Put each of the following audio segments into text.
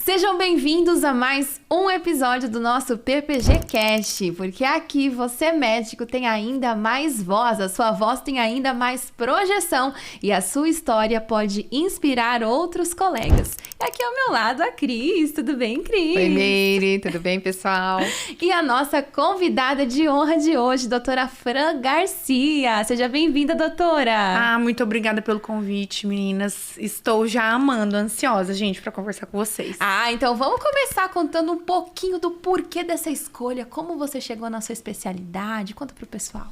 Sejam bem-vindos a mais um episódio do nosso PPG Cast, porque aqui você, médico, tem ainda mais voz, a sua voz tem ainda mais projeção e a sua história pode inspirar outros colegas. E aqui ao meu lado a Cris, tudo bem, Cris? Oi, Meire, tudo bem, pessoal? E a nossa convidada de honra de hoje, doutora Fran Garcia. Seja bem-vinda, doutora! Muito obrigada pelo convite, meninas. Estou já amando, ansiosa, gente, para conversar com vocês. Então vamos começar contando um pouquinho do porquê dessa escolha, como você chegou na sua especialidade, conta pro pessoal.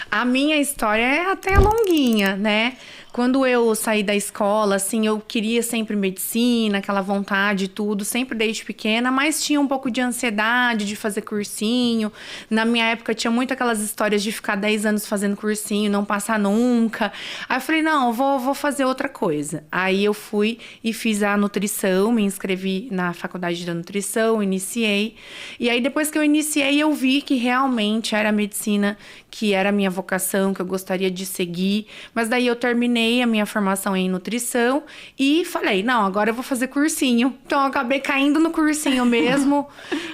A minha história é até longuinha, né? Quando eu saí da escola, assim, eu queria sempre medicina, aquela vontade e tudo, sempre desde pequena, mas tinha um pouco de ansiedade de fazer cursinho. Na minha época tinha muito aquelas histórias de ficar 10 anos fazendo cursinho, não passar nunca. Aí eu falei, não, vou fazer outra coisa. Aí eu fui e fiz a nutrição, me inscrevi na faculdade da nutrição, iniciei. E aí depois que eu iniciei, eu vi que realmente era a medicina que era a minha vocação, que eu gostaria de seguir. Mas daí eu terminei a minha formação em nutrição e falei, não, agora eu vou fazer cursinho. Então eu acabei caindo no cursinho mesmo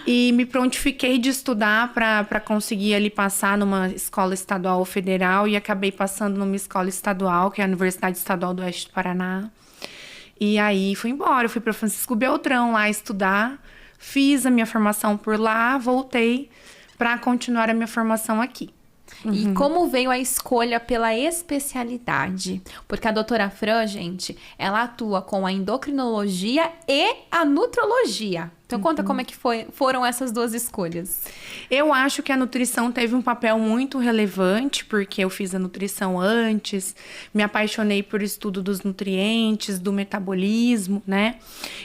e me prontifiquei de estudar para conseguir ali passar numa escola estadual ou federal e acabei passando numa escola estadual, que é a Universidade Estadual do Oeste do Paraná. E aí fui embora, fui para Francisco Beltrão lá estudar, fiz a minha formação por lá, voltei para continuar a minha formação aqui. E como veio a escolha pela especialidade? Porque a doutora Fran, gente, ela atua com a endocrinologia e a nutrologia. Então conta como é que foram essas duas escolhas. Eu acho que a nutrição teve um papel muito relevante, porque eu fiz a nutrição antes, me apaixonei por estudo dos nutrientes, do metabolismo, né?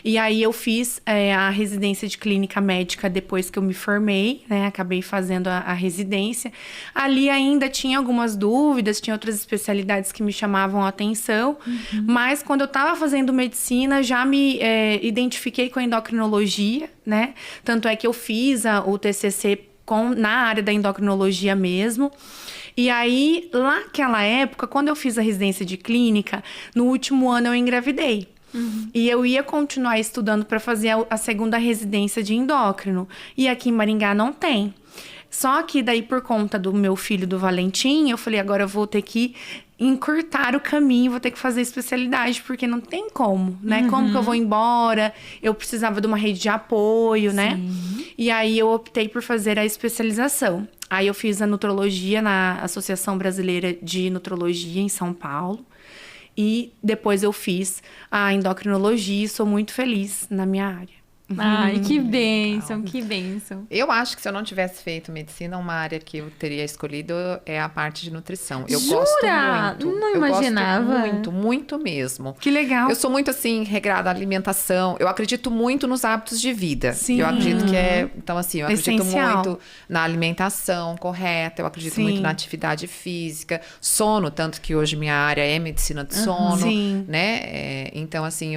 E aí eu fiz a residência de clínica médica depois que eu me formei, né? Acabei fazendo a residência. Ali ainda tinha algumas dúvidas, tinha outras especialidades que me chamavam a atenção, mas quando eu estava fazendo medicina, já me identifiquei com a endocrinologia, né? Tanto é que eu fiz o TCC na área da endocrinologia mesmo. E aí, naquela época, quando eu fiz a residência de clínica, no último ano eu engravidei. E eu ia continuar estudando para fazer a segunda residência de endócrino. E aqui em Maringá não tem. Só que daí, por conta do meu filho, do Valentim, eu falei, agora eu vou ter que encurtar o caminho, vou ter que fazer especialidade, porque não tem como, né? Como que eu vou embora? Eu precisava de uma rede de apoio, né? E aí eu optei por fazer a especialização. Aí eu fiz a nutrologia na Associação Brasileira de Nutrologia em São Paulo. E depois eu fiz a endocrinologia e sou muito feliz na minha área. Ai, que bênção, que bênção. Eu acho que se eu não tivesse feito medicina, uma área que eu teria escolhido é a parte de nutrição. Eu Jura? gosto muito. Não imaginava. Eu gosto muito, muito mesmo. Que legal. Eu sou muito, assim, regrada à alimentação. Eu acredito muito nos hábitos de vida. Sim. Eu acredito que então assim, eu acredito Essencial. muito na alimentação correta. Eu acredito muito na atividade física. Sono, tanto que hoje minha área é medicina de sono. Sim. Né? Então, assim,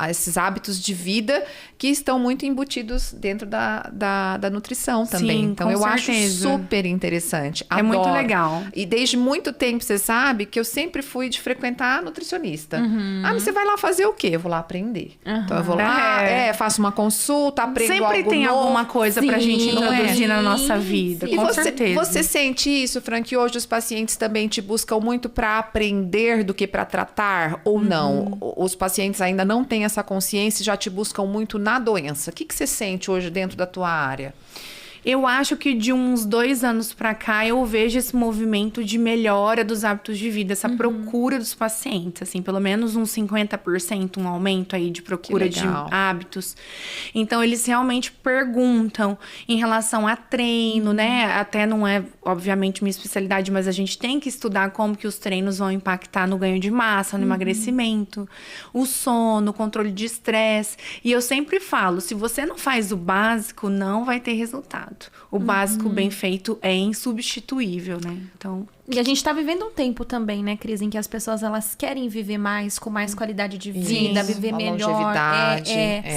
esses hábitos de vida que estão muito embutidos dentro da nutrição também. Sim, então, com eu acho certeza. super interessante. É muito Adoro. legal. E desde muito tempo, você sabe, que eu sempre fui de frequentar nutricionista. Mas você vai lá fazer o quê? Eu vou lá aprender. Então, eu vou lá, faço uma consulta, aprendo Sempre algo tem novo. alguma coisa pra gente não é? introduzir na nossa vida, E com certeza. você sente isso, Fran, que hoje os pacientes também te buscam muito para aprender do que para tratar ou não? Os pacientes ainda não têm essa consciência e já te buscam muito na doença. O que você sente hoje dentro da tua área? Eu acho que de uns 2 anos pra cá eu vejo esse movimento de melhora dos hábitos de vida, essa procura dos pacientes, assim, pelo menos uns 50%, um aumento aí de procura de hábitos. Então, eles realmente perguntam em relação a treino, né? Até não é, obviamente, minha especialidade, mas a gente tem que estudar como que os treinos vão impactar no ganho de massa, no emagrecimento, o sono, o controle de estresse. E eu sempre falo, se você não faz o básico, não vai ter resultado. O básico bem feito é insubstituível, né? Então, E a gente tá vivendo um tempo também, né, Cris, em que as pessoas elas querem viver mais, com mais qualidade de vida, viver a melhor. longevidade.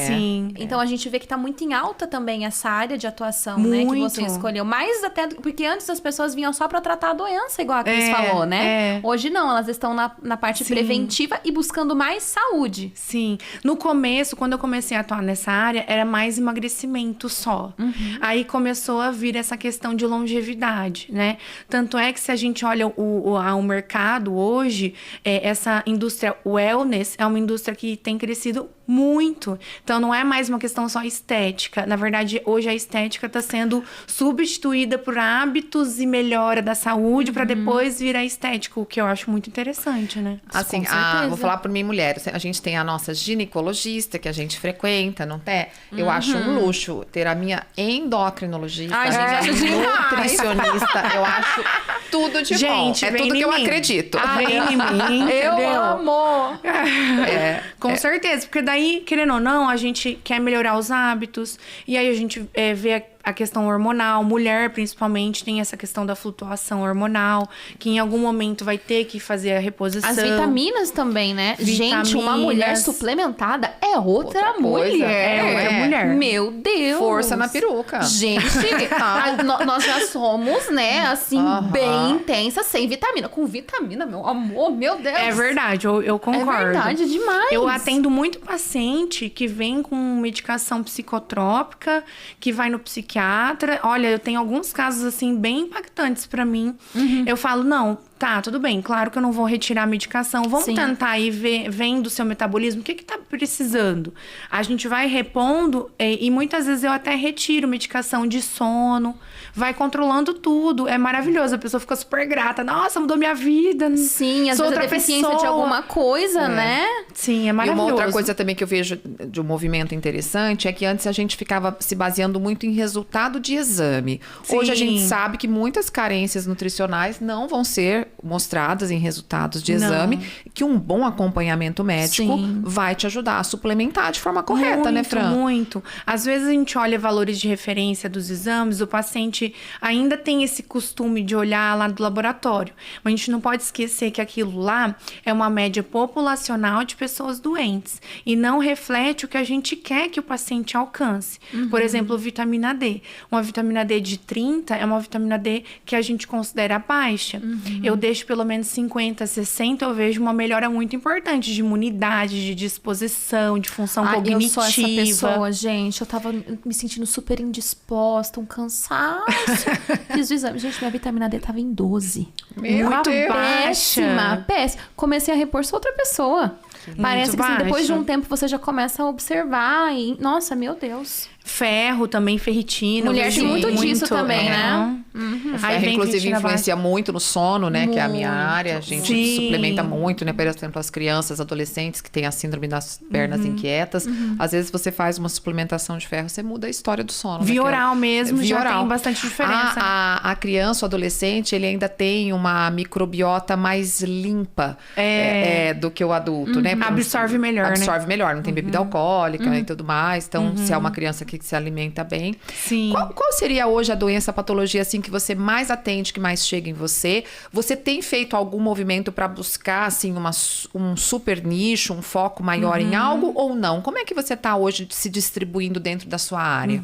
Sim. Então a gente vê que tá muito em alta também essa área de atuação, né, que você escolheu. Mais até porque antes as pessoas vinham só pra tratar a doença, igual a Cris falou, né? Hoje não, elas estão na parte preventiva e buscando mais saúde. Sim. No começo, quando eu comecei a atuar nessa área, era mais emagrecimento só. Aí começou a vir essa questão de longevidade, né? Tanto é que se a gente olha o mercado hoje, essa indústria wellness é uma indústria que tem crescido muito. Então, não é mais uma questão só estética. Na verdade, hoje a estética está sendo substituída por hábitos e melhora da saúde para depois vir a estética, o que eu acho muito interessante, né? Assim, vou falar por mim, mulher. A gente tem a nossa ginecologista, que a gente frequenta, não é? Eu acho um luxo ter a minha endocrinologista, Ai, gente, acho demais. nutricionista. Eu acho tudo de bom. É tudo que eu acredito. Vem em mim, Eu entendeu? amo! Com certeza, porque daí, querendo ou não, a gente quer melhorar os hábitos, e aí a gente vê a questão hormonal, mulher principalmente tem essa questão da flutuação hormonal, que em algum momento vai ter que fazer a reposição. As vitaminas também, né? Gente, uma mulher suplementada é outra coisa. mulher. É outra mulher. Meu Deus! Força na peruca. Gente, nós já somos, né, assim, bem intensas, sem vitamina. Com vitamina, meu amor, meu Deus. É verdade, eu concordo. É verdade demais. Eu atendo muito paciente que vem com medicação psicotrópica, que vai no psiquiatra. Olha, eu tenho alguns casos, assim, bem impactantes pra mim. Eu falo, não, tá, tudo bem. Claro que eu não vou retirar a medicação. Vamos tentar aí ver, vendo o seu metabolismo, o que tá precisando. A gente vai repondo e muitas vezes eu até retiro medicação de sono. Vai controlando tudo. É maravilhoso. A pessoa fica super grata. Nossa, mudou minha vida. Sim, às vezes a deficiência de alguma coisa, né? Sim, é E maravilhoso. uma outra coisa também que eu vejo de um movimento interessante é que antes a gente ficava se baseando muito em resultado de exame. Sim. Hoje a gente sabe que muitas carências nutricionais não vão ser mostradas em resultados de exame, que um bom acompanhamento médico vai te ajudar a suplementar de forma correta, né, Fran? Muito. Às vezes a gente olha valores de referência dos exames, o paciente ainda tem esse costume de olhar lá do laboratório. Mas a gente não pode esquecer que aquilo lá é uma média populacional de pessoas doentes e não reflete o que a gente quer que o paciente alcance. Por exemplo, vitamina D. Uma vitamina D de 30 é uma vitamina D que a gente considera baixa. Eu deixo pelo menos 50, 60, eu vejo uma melhora muito importante de imunidade, de disposição, de função cognitiva. Eu sou essa pessoa, gente. Eu tava me sentindo super indisposta, um cansaço. Fiz o exame. Gente, minha vitamina D tava em 12. Meu Uma Deus. péssima. Comecei a repor, sou outra pessoa. Parece que assim, depois de um tempo você já começa a observar e... Nossa, meu Deus. Ferro também, ferritina. Mulher tem muito disso também, né? O ferro, inclusive, influencia muito no sono, né? Que é a minha área. A gente suplementa muito, né? Por exemplo, as crianças, adolescentes que têm a síndrome das pernas inquietas. Às vezes você faz uma suplementação de ferro, você muda a história do sono. Via oral mesmo, via já oral. tem bastante diferença. A criança, o adolescente, ele ainda tem uma microbiota mais limpa do que o adulto, né? Absorve melhor, né? Absorve melhor, não tem bebida alcoólica e tudo mais. Então, se é uma criança que se alimenta bem. Sim. Qual seria hoje a doença, a patologia, assim, que você mais atende, que mais chega em você? Você tem feito algum movimento para buscar, assim, um super nicho, um foco maior em algo ou não? Como é que você está hoje se distribuindo dentro da sua área?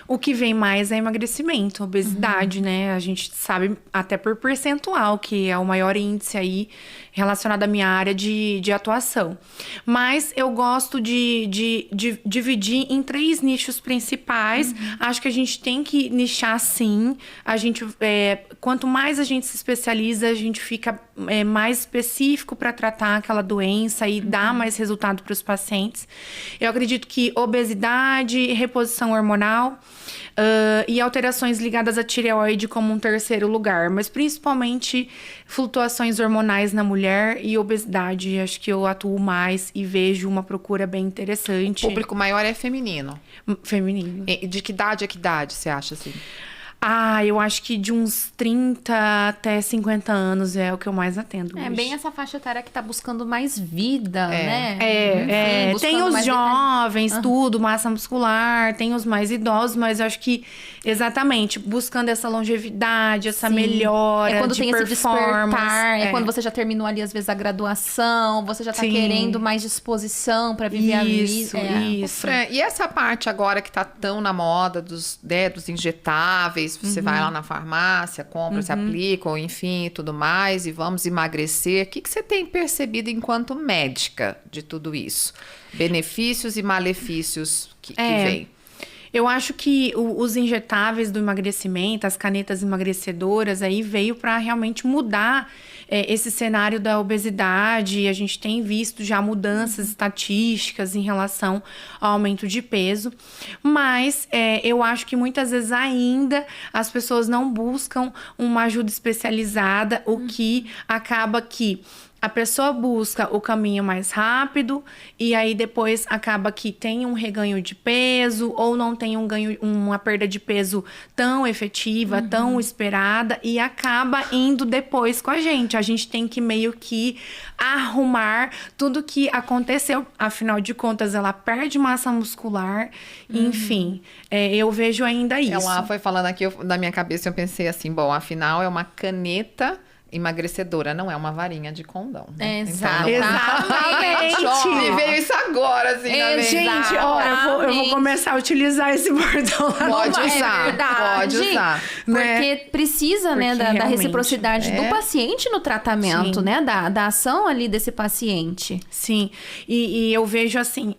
O que vem mais é emagrecimento, obesidade, né? A gente sabe até por percentual que é o maior índice aí relacionado à minha área de atuação. Mas eu gosto de dividir em 3 nichos principais. Acho que a gente tem que nichar sim. A gente, quanto mais a gente se especializa, a gente fica mais específico para tratar aquela doença e dar mais resultado para os pacientes. Eu acredito que obesidade, reposição hormonal e alterações ligadas à tireoide como um terceiro lugar, mas principalmente flutuações hormonais na mulher e obesidade. Acho que eu atuo mais e vejo uma procura bem interessante. O público maior é feminino. Feminino. De que idade a que idade, você acha assim? Eu acho que de uns 30 até 50 anos é o que eu mais atendo É hoje. bem essa faixa etária que tá buscando mais vida, né? Enfim, Tem buscando os mais jovens, tudo, massa muscular, tem os mais idosos, mas eu acho que exatamente buscando essa longevidade, essa Sim. melhora É quando de tem esse performance. despertar, é quando você já terminou ali, às vezes, a graduação, você já tá Sim. querendo mais disposição pra viver a vida. Isso. Fran, e essa parte agora que tá tão na moda dos injetáveis, você vai lá na farmácia, compra, se aplica, ou enfim, tudo mais, e vamos emagrecer. O que você tem percebido enquanto médica de tudo isso? Benefícios e malefícios que vem. Eu acho que os injetáveis do emagrecimento, as canetas emagrecedoras, aí veio para realmente mudar esse cenário da obesidade. A gente tem visto já mudanças estatísticas em relação ao aumento de peso, mas eu acho que muitas vezes ainda as pessoas não buscam uma ajuda especializada, o que acaba que a pessoa busca o caminho mais rápido e aí depois acaba que tem um reganho de peso ou não tem uma perda de peso tão efetiva, tão esperada e acaba indo depois com a gente. A gente tem que meio que arrumar tudo que aconteceu. Afinal de contas, ela perde massa muscular. Enfim, eu vejo ainda isso. Ela foi falando aqui, na minha cabeça eu pensei assim, bom, afinal é uma caneta emagrecedora, não é uma varinha de condão, né? Exato. Exatamente. Me veio isso agora, assim, na mente. Gente, ó, eu vou começar a utilizar esse bordão lá. Pode É usar, verdade. pode usar. Porque precisa, né, Porque da realmente, reciprocidade do paciente no tratamento, Sim. né? Da ação ali desse paciente. Sim, e eu vejo assim,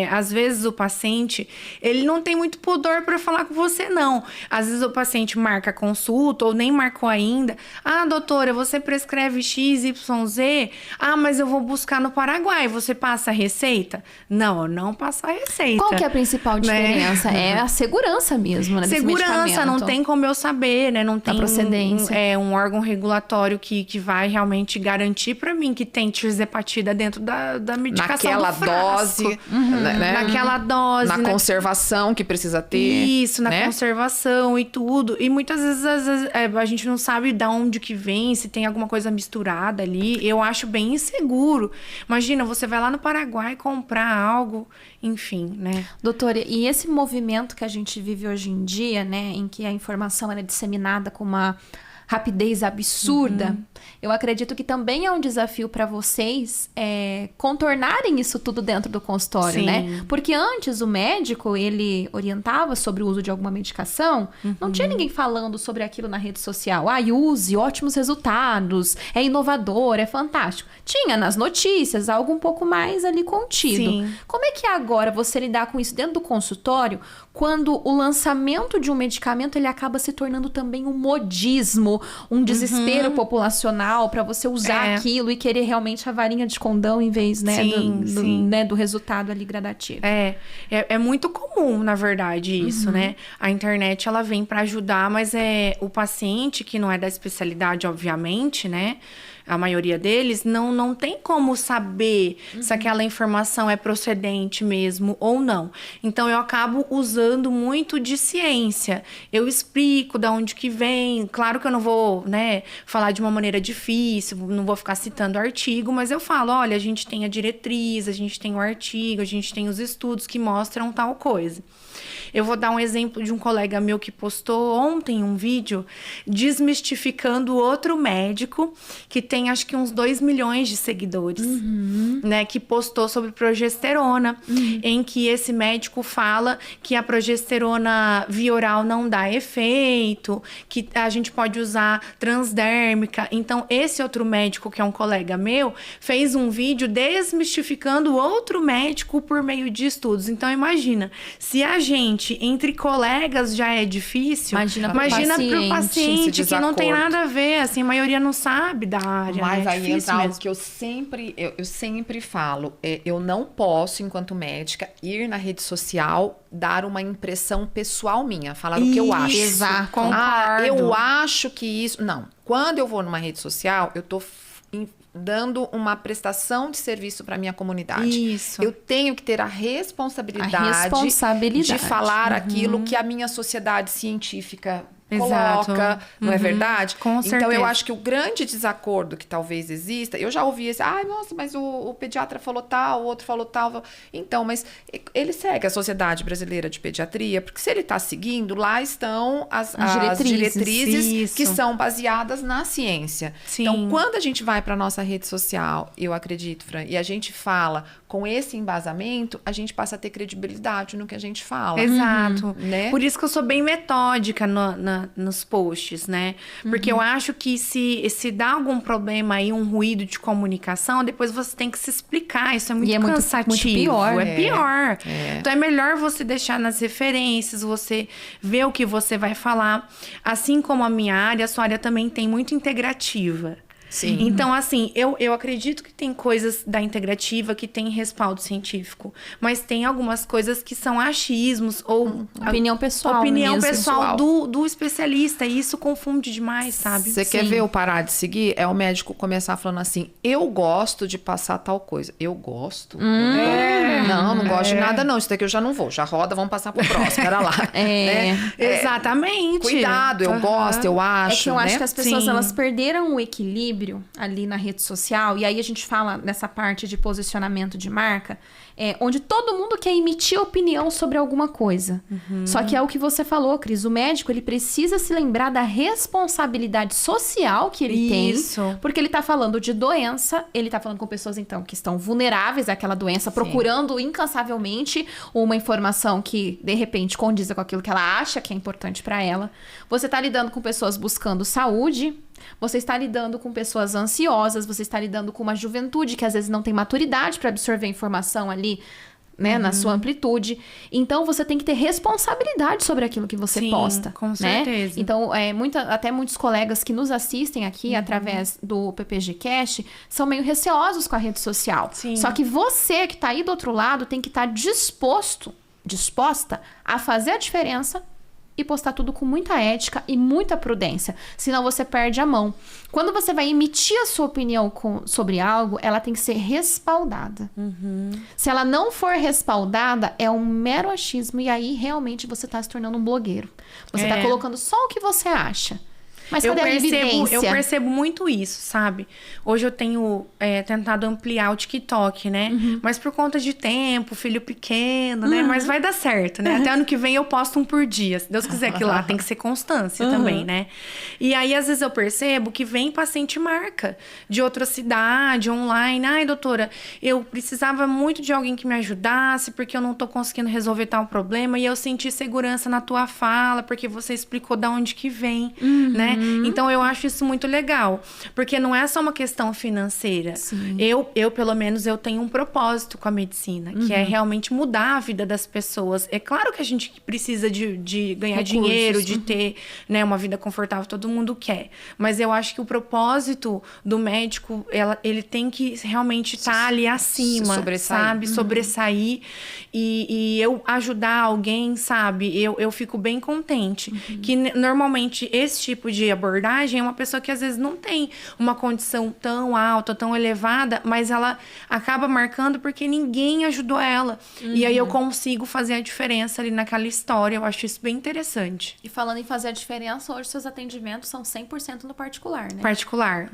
às vezes o paciente, ele não tem muito pudor para falar com você, não. Às vezes o paciente marca consulta ou nem marcou ainda. Ah, doutora, você prescreve X, Y, Z? Ah, mas eu vou buscar no Paraguai. Você passa a receita? Não, eu não passo a receita. Qual que é a principal diferença? É a segurança mesmo, né? desse Segurança, medicamento. não tem como eu saber, né? Não tem procedência. um órgão regulatório que vai realmente garantir para mim que tem tirzepatida dentro da medicação Naquela do frasco. dose, né? Naquela dose. Na conservação que precisa ter. Isso, na né? conservação e tudo. E muitas vezes, a gente não sabe de onde que vem, se tem alguma coisa misturada ali. Eu acho bem inseguro. Imagina, você vai lá no Paraguai comprar algo, enfim, né? Doutora, e esse movimento que a gente vive hoje em dia, né, em que a informação ela é disseminada com uma rapidez absurda, eu acredito que também é um desafio para vocês contornarem isso tudo dentro do consultório, Sim. né? Porque antes o médico, ele orientava sobre o uso de alguma medicação, não tinha ninguém falando sobre aquilo na rede social. Use, ótimos resultados, é inovador, é fantástico. Tinha nas notícias algo um pouco mais ali contido. Sim. Como é que é agora você lidar com isso dentro do consultório, quando o lançamento de um medicamento ele acaba se tornando também um modismo, um desespero populacional para você usar aquilo e querer realmente a varinha de condão em vez, né, Sim. né, do resultado ali gradativo. É muito comum, na verdade, isso, né? A internet, ela vem para ajudar, mas o paciente, que não é da especialidade, obviamente, né? A maioria deles não tem como saber se aquela informação é procedente mesmo ou não. Então, eu acabo usando muito de ciência. Eu explico de onde que vem. Claro que eu não vou, né, falar de uma maneira difícil, não vou ficar citando artigo, mas eu falo, olha, a gente tem a diretriz, a gente tem o artigo, a gente tem os estudos que mostram tal coisa. Eu vou dar um exemplo de um colega meu que postou ontem um vídeo desmistificando outro médico que tem acho que uns 2 milhões de seguidores, né? Que postou sobre progesterona, em que esse médico fala que a progesterona via oral não dá efeito, que a gente pode usar transdérmica. Então, esse outro médico, que é um colega meu, fez um vídeo desmistificando outro médico por meio de estudos. Então, imagina, se a gente, entre colegas, já é difícil, imagina pro paciente que não tem nada a ver, assim, a maioria não sabe da área. Mas né? aí entra algo que eu sempre falo, eu não posso, enquanto médica, ir na rede social, dar uma impressão pessoal minha, falar o que eu acho. Exato. Concordo. Eu acho que isso... Não, quando eu vou numa rede social, eu tô dando uma prestação de serviço para minha comunidade. Isso. Eu tenho que ter a responsabilidade de falar aquilo que a minha sociedade científica Exato. coloca, não é verdade? Com Então, eu certeza. acho que o grande desacordo que talvez exista, eu já ouvi esse, ai, nossa, mas o pediatra falou tal, o outro falou tal. Então, mas ele segue a Sociedade Brasileira de Pediatria, porque se ele está seguindo, lá estão as diretrizes Isso. que são baseadas na ciência. Sim. Então, quando a gente vai para nossa rede social, eu acredito, Fran, e a gente fala com esse embasamento, a gente passa a ter credibilidade no que a gente fala. Exato. Né? Por isso que eu sou bem metódica nos posts, né? Porque eu acho que se dá algum problema aí, um ruído de comunicação, depois você tem que se explicar. Isso é muito E é muito cansativo. pior. É pior. É. Então é melhor você deixar nas referências, você ver o que você vai falar. Assim como a minha área, a sua área também tem muito integrativa. Sim. Então, assim, eu acredito que tem coisas da integrativa que tem respaldo científico, mas tem algumas coisas que são achismos ou Opinião pessoal opinião mesmo. pessoal do especialista, e isso confunde demais, sabe? Você quer ver eu parar de seguir? É o médico começar falando assim, eu gosto de passar tal coisa. Eu gosto? Não gosto de nada não. Isso daqui eu já não vou. Já roda, vamos passar pro próximo. Pera lá. Né? Exatamente. Cuidado, eu gosto, eu acho. É que eu acho né? que as pessoas Sim. elas perderam o equilíbrio ali na rede social, e aí a gente fala nessa parte de posicionamento de marca, onde todo mundo quer emitir opinião sobre alguma coisa. Só que é o que você falou, Cris, o médico ele precisa se lembrar da responsabilidade social que ele Isso. tem, porque ele tá falando de doença, ele tá falando com pessoas então que estão vulneráveis àquela doença, procurando incansavelmente uma informação que de repente condiza com aquilo que ela acha que é importante para ela. Você tá lidando com pessoas buscando saúde, você está lidando com pessoas ansiosas, você está lidando com uma juventude que às vezes não tem maturidade para absorver informação ali, né, na sua amplitude. Então, você tem que ter responsabilidade sobre aquilo que você Sim, posta. com né? certeza. Então, até muitos colegas que nos assistem aqui através do PPG Cast são meio receosos com a rede social. Sim. Só que você que está aí do outro lado tem que estar disposta a fazer a diferença e postar tudo com muita ética e muita prudência. Senão você perde a mão. Quando você vai emitir a sua opinião sobre algo, ela tem que ser respaldada. Se ela não for respaldada, é um mero achismo. E aí, realmente, você está se tornando um blogueiro. Você está colocando só o que você acha. Mas cadê a evidência? Eu percebo muito isso, sabe? Hoje eu tenho tentado ampliar o TikTok, né? Mas por conta de tempo, filho pequeno, né? Mas vai dar certo, né? Até ano que vem eu posto um por dia. Se Deus quiser, que lá tem que ser constância também, né? E aí, às vezes, eu percebo que vem paciente marca de outra cidade, online. Ai, doutora, eu precisava muito de alguém que me ajudasse, porque eu não tô conseguindo resolver tal problema. E eu senti segurança na tua fala, porque você explicou de onde que vem, né? Então, eu acho isso muito legal. Porque não é só uma questão financeira. Sim. Eu, pelo menos, eu tenho um propósito com a medicina, que é realmente mudar a vida das pessoas. É claro que a gente precisa de ganhar Recursos. dinheiro, de ter, né, uma vida confortável, todo mundo quer. Mas eu acho que o propósito do médico, ele tem que realmente estar ali acima, sobressair. sabe? Sobressair. E eu ajudar alguém, sabe? Eu fico bem contente. Que normalmente esse tipo de abordagem é uma pessoa que às vezes não tem uma condição tão alta, tão elevada, mas ela acaba marcando porque ninguém ajudou ela. E aí eu consigo fazer a diferença ali naquela história. Eu acho isso bem interessante. E falando em fazer a diferença, hoje seus atendimentos são 100% no particular, né? Particular.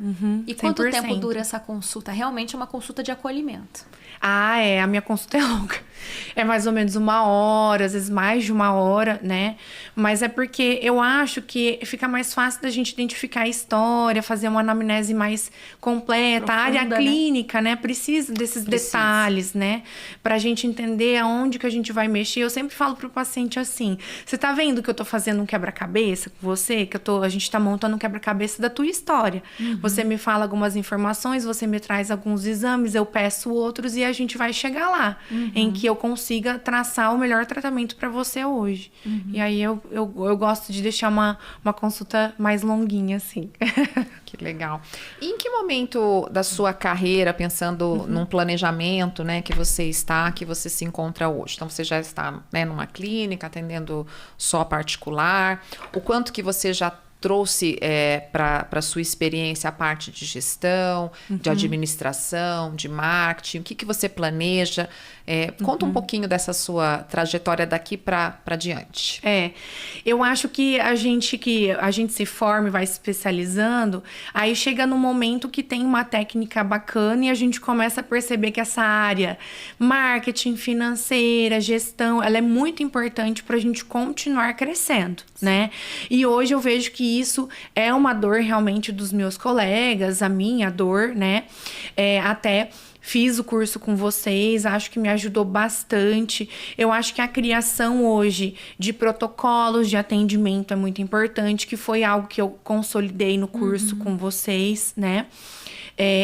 E quanto 100%. tempo dura essa consulta? Realmente é uma consulta de acolhimento. Ah, a minha consulta é longa. É mais ou menos 1 hora, às vezes mais de 1 hora, né? Mas é porque eu acho que fica mais fácil da gente identificar a história, fazer uma anamnese mais completa. A área Profunda, clínica, né? Precisa desses detalhes, né? Pra gente entender aonde que a gente vai mexer. Eu sempre falo pro paciente assim, você tá vendo que eu tô fazendo um quebra-cabeça com você? Que a gente tá montando um quebra-cabeça da tua história. Você me fala algumas informações, você me traz alguns exames, eu peço outros e a gente vai chegar lá, em que eu consiga traçar o melhor tratamento para você hoje. E aí eu gosto de deixar uma consulta mais longuinha, assim. Que legal. E em que momento da sua carreira, pensando num planejamento, né, que você se encontra hoje? Então, você já está, né, numa clínica, atendendo só particular. O quanto que você já trouxe para a sua experiência a parte de gestão, de administração, de marketing? O que você planeja? Conta um pouquinho dessa sua trajetória daqui para diante. Eu acho que a gente se forma e vai se especializando, aí chega num momento que tem uma técnica bacana e a gente começa a perceber que essa área, marketing, financeira, gestão, ela é muito importante para a gente continuar crescendo, né? E hoje eu vejo que isso é uma dor realmente dos meus colegas, a minha dor, né? Até fiz o curso com vocês, acho que me ajudou bastante. Eu acho que a criação hoje de protocolos de atendimento é muito importante, que foi algo que eu consolidei no curso com vocês, né?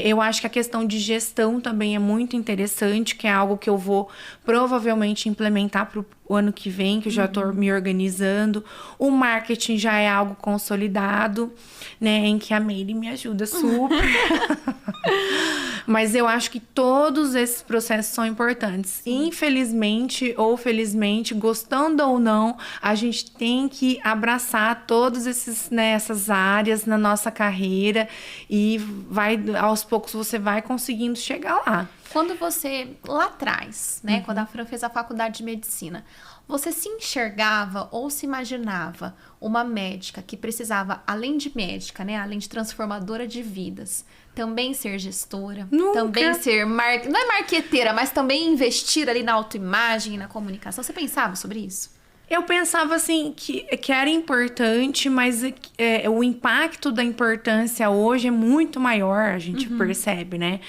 Eu acho que a questão de gestão também é muito interessante, que é algo que eu vou provavelmente implementar para o ano que vem, que eu já estou me organizando. O marketing já é algo consolidado, né? Em que a Meire me ajuda super. Mas eu acho que todos esses processos são importantes. Infelizmente ou felizmente, gostando ou não, a gente tem que abraçar todos essas áreas na nossa carreira e aos poucos você vai conseguindo chegar lá. Quando você, lá atrás, né, quando a Fran fez a faculdade de medicina, você se enxergava ou se imaginava uma médica que precisava, além de médica, né, além de transformadora de vidas, também ser gestora, Nunca. também ser, não é marqueteira, mas também investir ali na autoimagem e na comunicação? Você pensava sobre isso? Eu pensava assim que era importante, mas o impacto da importância hoje é muito maior, a gente percebe, né?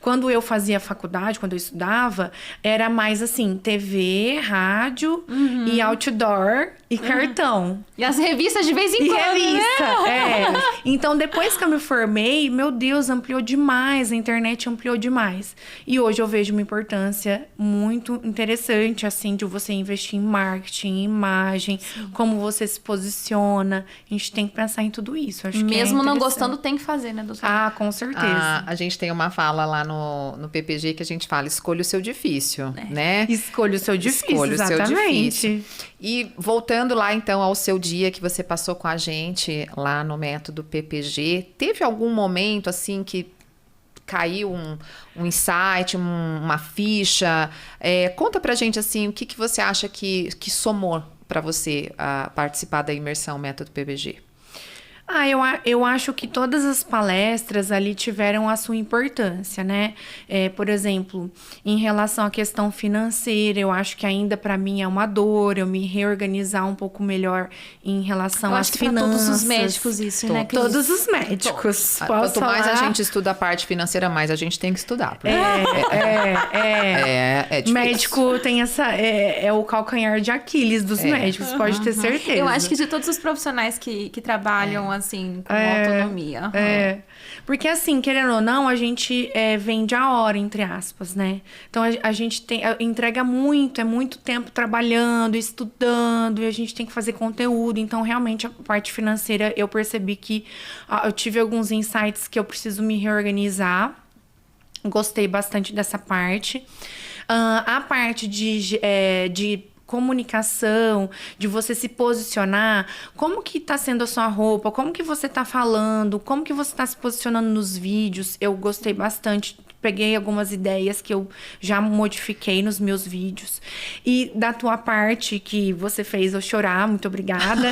Quando eu fazia faculdade, quando eu estudava, era mais assim, TV, rádio e outdoor e cartão. E as revistas de vez em quando, revista, né? Então, depois que eu me formei, meu Deus, ampliou demais, a internet ampliou demais. E hoje eu vejo uma importância muito interessante, assim, de você investir em marketing, em imagem, como você se posiciona. A gente tem que pensar em tudo isso. Acho Mesmo que não gostando, tem que fazer, né, doutora? Ah, com certeza. A gente tem uma fala lá no PPG que a gente fala, escolha o seu difícil, né? Escolha o seu difícil, Escolha o seu exatamente. difícil. E voltando lá, então, ao seu dia que você passou com a gente lá no método PPG, teve algum momento, assim, que caiu um insight, uma ficha? Conta pra gente, assim, o que você acha que somou para você a participar da imersão método PPG? Eu acho que todas as palestras ali tiveram a sua importância, né? Por exemplo, em relação à questão financeira, eu acho que ainda para mim é uma dor, eu me reorganizar um pouco melhor em relação às finanças. Todos os médicos isso, né? Todos os médicos. Quanto mais a gente estuda a parte financeira, mais a gente tem que estudar. É difícil. Médico tem é o calcanhar de Aquiles dos médicos, pode ter certeza. Eu acho que de todos os profissionais que trabalham assim, com autonomia. Porque assim, querendo ou não, a gente vende a hora, entre aspas, né? Então a gente entrega muito, é muito tempo trabalhando, estudando, e a gente tem que fazer conteúdo. Então, realmente, a parte financeira, eu percebi que eu tive alguns insights que eu preciso me reorganizar. Gostei bastante dessa parte. A parte de comunicação, de você se posicionar, como que tá sendo a sua roupa, como que você tá falando, como que você tá se posicionando nos vídeos, eu gostei bastante, peguei algumas ideias que eu já modifiquei nos meus vídeos. E da tua parte, que você fez eu chorar, muito obrigada,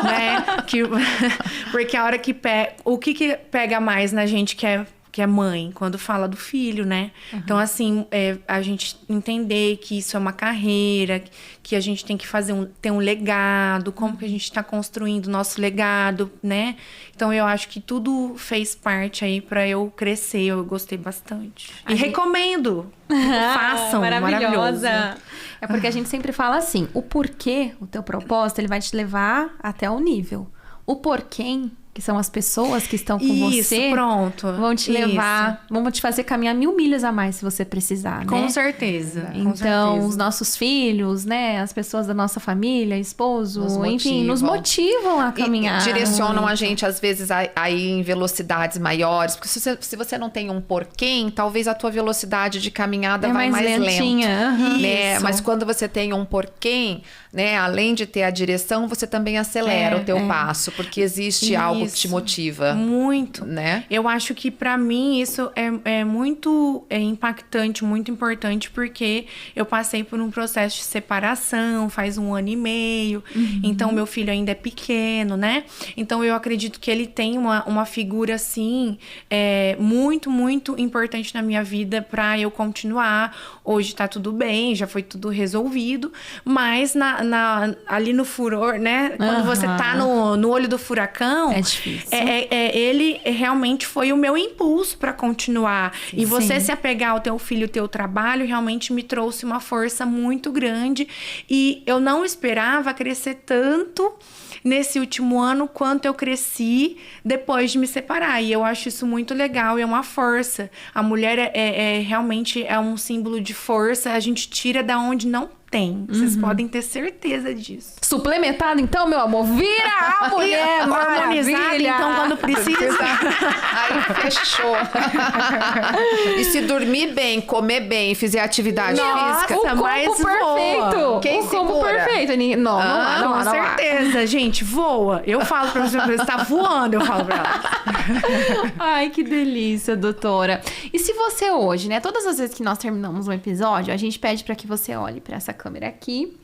né? Porque a hora que o que pega mais na gente que é mãe, quando fala do filho, né? Então, assim, a gente entender que isso é uma carreira, que a gente tem que ter um legado, como que a gente está construindo o nosso legado, né? Então, eu acho que tudo fez parte aí para eu crescer, eu gostei bastante. E recomendo! Façam, maravilhoso. É porque a gente sempre fala assim, o porquê, o teu propósito, ele vai te levar até o nível. O porquê que são as pessoas que estão com Isso, você, pronto. vão te levar, vão te fazer caminhar 1000 milhas a mais se você precisar, Com né? certeza. Então, com certeza. os nossos filhos, né? As pessoas da nossa família, esposo, Nos enfim, nos motivam a caminhar. E direcionam a gente, às vezes, a ir em velocidades maiores. Porque se você não tem um porquê, talvez a tua velocidade de caminhada vai mais lentinha. lento. Né? Isso. Mas quando você tem um porquê, né? Além de ter a direção, você também acelera o teu passo. Porque existe algo que te motiva. Muito. Né? Eu acho que pra mim isso é muito impactante, muito importante, porque eu passei por um processo de separação faz 1 ano e meio. Então, meu filho ainda é pequeno, né? Então, eu acredito que ele tem uma figura, assim, muito, muito importante na minha vida pra eu continuar. Hoje tá tudo bem, já foi tudo resolvido. Mas ali no furor, né? Quando você tá no olho do furacão... É difícil. Ele realmente foi o meu impulso para continuar. E você se apegar ao teu filho, ao teu trabalho, realmente me trouxe uma força muito grande. E eu não esperava crescer tanto nesse último ano quanto eu cresci depois de me separar. E eu acho isso muito legal e é uma força. A mulher realmente é um símbolo de força. A gente tira da onde não tem. Vocês podem ter certeza disso. Suplementado, então, meu amor, vira a mulher Harmonizada, então, quando precisa. Aí fechou. E se dormir bem, comer bem e fizer atividade física... O combo mais perfeito. voa. Quem o combo segura? perfeito. Não, Com certeza, gente, voa. Eu falo pra você tá voando, eu falo pra ela. Ai, que delícia, doutora. E se você hoje, né, todas as vezes que nós terminamos um episódio, a gente pede pra que você olhe pra essa câmera aqui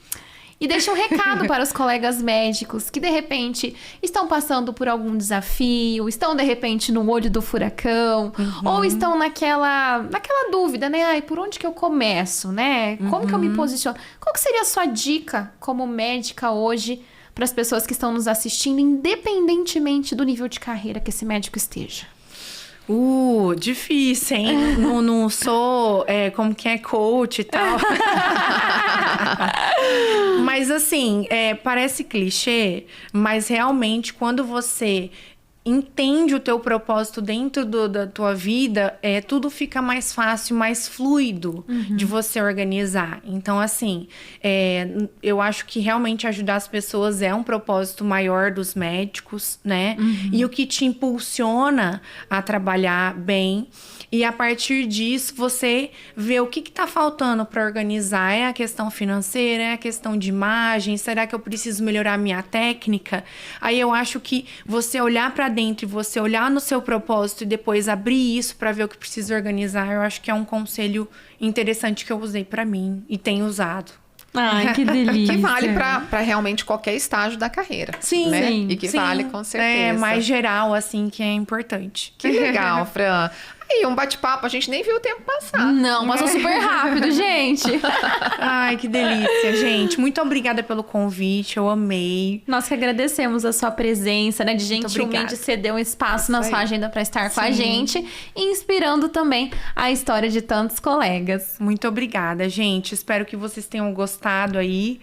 e deixe um recado para os colegas médicos que, de repente, estão passando por algum desafio, estão, de repente, no olho do furacão, ou estão naquela dúvida, né? Ai, por onde que eu começo, né? Como que eu me posiciono? Qual que seria a sua dica como médica hoje para as pessoas que estão nos assistindo, independentemente do nível de carreira que esse médico esteja? Difícil, hein? Não sou, como que é, coach e tal. Mas assim, parece clichê, mas realmente quando você entende o teu propósito dentro da tua vida, tudo fica mais fácil, mais fluido de você organizar. Então, assim, eu acho que realmente ajudar as pessoas é um propósito maior dos médicos, né? E o que te impulsiona a trabalhar bem. E a partir disso, você vê o que tá faltando para organizar. É a questão financeira, é a questão de imagem, será que eu preciso melhorar a minha técnica? Aí eu acho que você olhar para dentro e você olhar no seu propósito e depois abrir isso para ver o que precisa organizar, eu acho que é um conselho interessante que eu usei para mim e tenho usado. Ai, que delícia. Que vale para realmente qualquer estágio da carreira. Sim, né? sim, E que vale com certeza. É mais geral, assim, que é importante. Que legal, Fran. Aí, um bate-papo, a gente nem viu o tempo passar. Não, passou super rápido, gente. Ai, que delícia, gente. Muito obrigada pelo convite, eu amei. Nós que agradecemos a sua presença, né? De gentilmente obrigada. ceder um espaço na sua agenda para estar com a Sim. gente e inspirando também a história de tantos colegas. Muito obrigada, gente. Espero que vocês tenham gostado aí.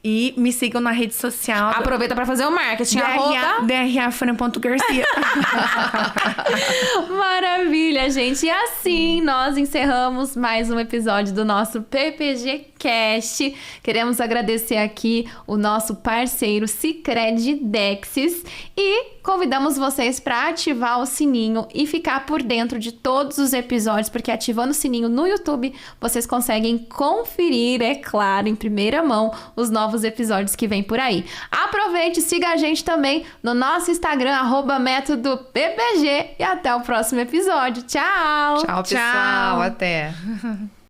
E me sigam na rede social. Aproveita para fazer o marketing. DRA.Garcia. Maravilha, gente. E assim nós encerramos mais um episódio do nosso PPG Cast. Queremos agradecer aqui o nosso parceiro Sicredi Dexis e convidamos vocês para ativar o sininho e ficar por dentro de todos os episódios, porque ativando o sininho no YouTube, vocês conseguem conferir, é claro, em primeira mão, os novos episódios que vem por aí. Aproveite e siga a gente também no nosso Instagram, @métodoppg, e até o próximo episódio. Tchau! Tchau, pessoal. Até.